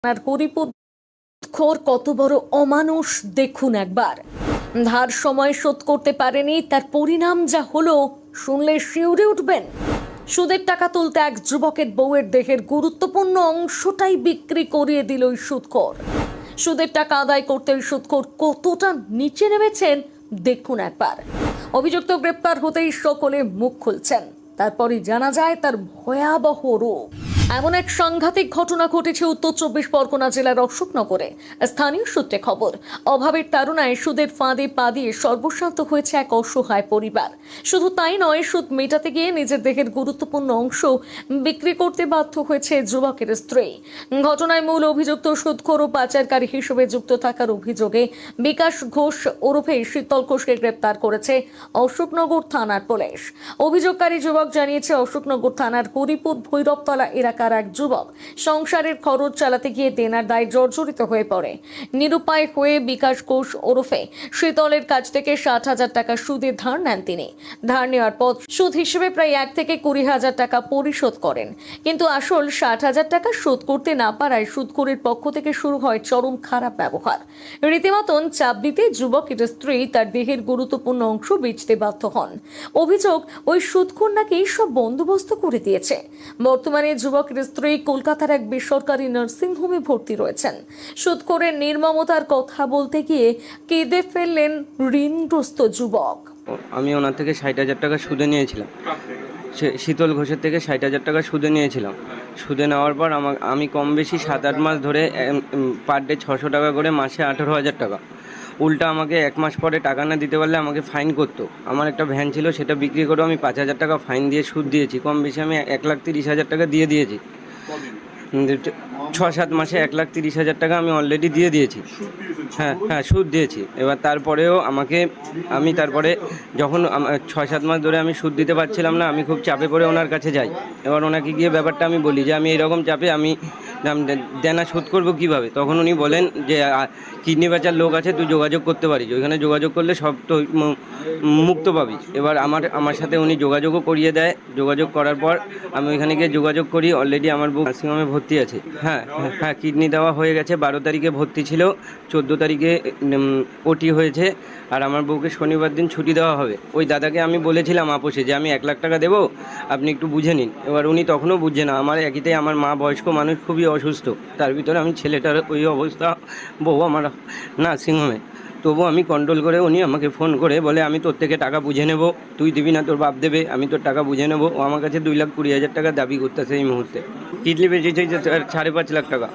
আর হরিপুর খোর কত বড় অমানুষ দেখুন একবার। ধার সময় শোধ করতে পারেনি, তার পরিণাম যা হলো শুনলে শিউরে উঠবেন। সুদের টাকা তুলতে এক যুবকের বউয়ের দেহের গুরুত্বপূর্ণ অংশটাই বিক্রি করিয়ে দিল ওই সুদখোর। সুদের টাকা আদায় করতে ওই সুদখোর কতটা নিচে নেমেছেন দেখুন একবার। অভিযুক্ত গ্রেপ্তার হতেই সকলে মুখ খুলছেন, তারপরই জানা যায় তার ভয়াবহ রূপ। এমন এক সাংঘাতিক ঘটনা ঘটেছে উত্তর 24 পরগনা জেলার অশোকনগরে। স্থানীয় সূত্রে খবর, অভাবের তাড়নায় সুদের ফাঁদে পা দিয়ে সর্বশান্ত হয়েছে এক অসহায় পরিবার। শুধু তাই নয়, সুদ মেটাতে গিয়ে নিজের দেহের গুরুত্বপূর্ণ অংশ বিক্রি করতে বাধ্য হয়েছে যুবকের স্ত্রী। ঘটনায় মূল অভিযুক্ত সুদখোর ও পাচারকারী হিসেবে যুক্ত থাকার অভিযোগে বিকাশ ঘোষ ওরফে শীতল ঘোষকে গ্রেপ্তার করেছে অশোকনগর থানার পুলিশ। অভিযোগকারী যুবক জানিয়েছে, অশোকনগর থানার হরিপুর ভৈরবতলা এলাকার এক যুবক সংসারের খরচ চালাতে গিয়ে দেনার দায়ে জর্জরিত হয়ে পড়ে। নিরুপায় হয়ে বিকাশ ঘোষ ওরফে শীতলের কাছ থেকে 60,000 টাকা সুদে ধার নেন তিনি। ধার নেওয়ার পর সুদ হিসেবে প্রায় 1 থেকে 20,000 টাকা পরিশোধ করেন, কিন্তু আসল 60,000 টাকা শোধ করতে না পারায় সুদখোরের পক্ষ থেকে শুরু হয় চরম খারাপ ব্যবহার। রীতিমতন চাপ দিতে যুবকের স্ত্রী তার দেহের গুরুত্বপূর্ণ অংশ বেচতে বাধ্য হন। অভিযোগ, ওই সুদখোর নাকি সব বন্দোবস্ত করে দিয়েছে। বর্তমানে যুবকের স্ত্রী কলকাতার এক বেসরকারি নার্সিংহোমে ভর্তি রয়েছেন। সুদখোরের নির্মমতার কথা বলতে গিয়ে কেঁদে ফেললেন ঋণগ্রস্ত যুবক। আমি ওনার থেকে 60,000 টাকা সুদে নিয়েছিলাম। শীতল ঘোষের থেকে 60,000 টাকা সুদে নিয়েছিলাম। সুদে নেওয়ার পর আমি কম বেশি 7-8 মাস ধরে পার ডে 600 টাকা করে, মাসে 18,000 টাকা। উল্টা আমাকে 1 মাস পরে টাকা না দিতে পারলে আমাকে ফাইন করতো। আমার একটা ভ্যান ছিল, সেটা বিক্রি করে আমি 5,000 টাকা ফাইন দিয়ে সুদ দিয়েছি। কম বেশি আমি 1,30,000 টাকা দিয়ে দিয়েছি। 6-7 মাসে 1,30,000 টাকা আমি অলরেডি দিয়ে দিয়েছি। হ্যাঁ, সুদ দিয়েছি। এবার তারপরেও আমি তারপরে যখন 6-7 মাস ধরে আমি সুদ দিতে পারছিলাম না, আমি খুব চাপে পড়ে ওনার কাছে যাই। এবার ওনাকে গিয়ে ব্যাপারটা আমি বলি যে আমি এইরকম চাপে আমি দেনা শোধ করবো কীভাবে। তখন উনি বলেন যে কিডনি বেচার লোক আছে, তুই যোগাযোগ করতে পারিস, ওইখানে যোগাযোগ করলে সব তো মুক্ত পাবি। এবার আমার সাথে উনি যোগাযোগও করিয়ে দেয়। যোগাযোগ করার পর আমি ওইখানে গিয়ে যোগাযোগ করি। অলরেডি আমার বউ নার্সিংহোমে ভর্তি আছে। হ্যাঁ, কিডনি দেওয়া হয়ে গেছে। 12 তারিখে ভর্তি ছিল, 14 তারিখে ওটি হয়েছে। আর আমার বউকে শনিবার দিন ছুটি দেওয়া হবে। ওই দাদাকে আমি বলেছিলাম আপোষে যে আমি 1 লাখ টাকা দেবো, আপনি একটু বুঝে নিন। এবার উনি তখনও বুঝছে না। আমার একইতেই আমার মা বয়স্ক মানুষ, খুবই অসুস্থ, তার ভিতরে আমি ছেলেটার ওই অবস্থা, বউ আমার নার্সিংহোমে। তবু আমি কন্ট্রোল করে, উনি আমাকে ফোন করে বলে আমি তোর থেকে টাকা বুঝে নেব, তুই দিবি না, তোর বাপ দেবে, আমি তোর টাকা বুঝে নেব। ও আমার কাছে 2,20,000 টাকা দাবি করতেছে এই মুহূর্তে। কিডনি বেঁচেছে 5.5 লাখ টাকা।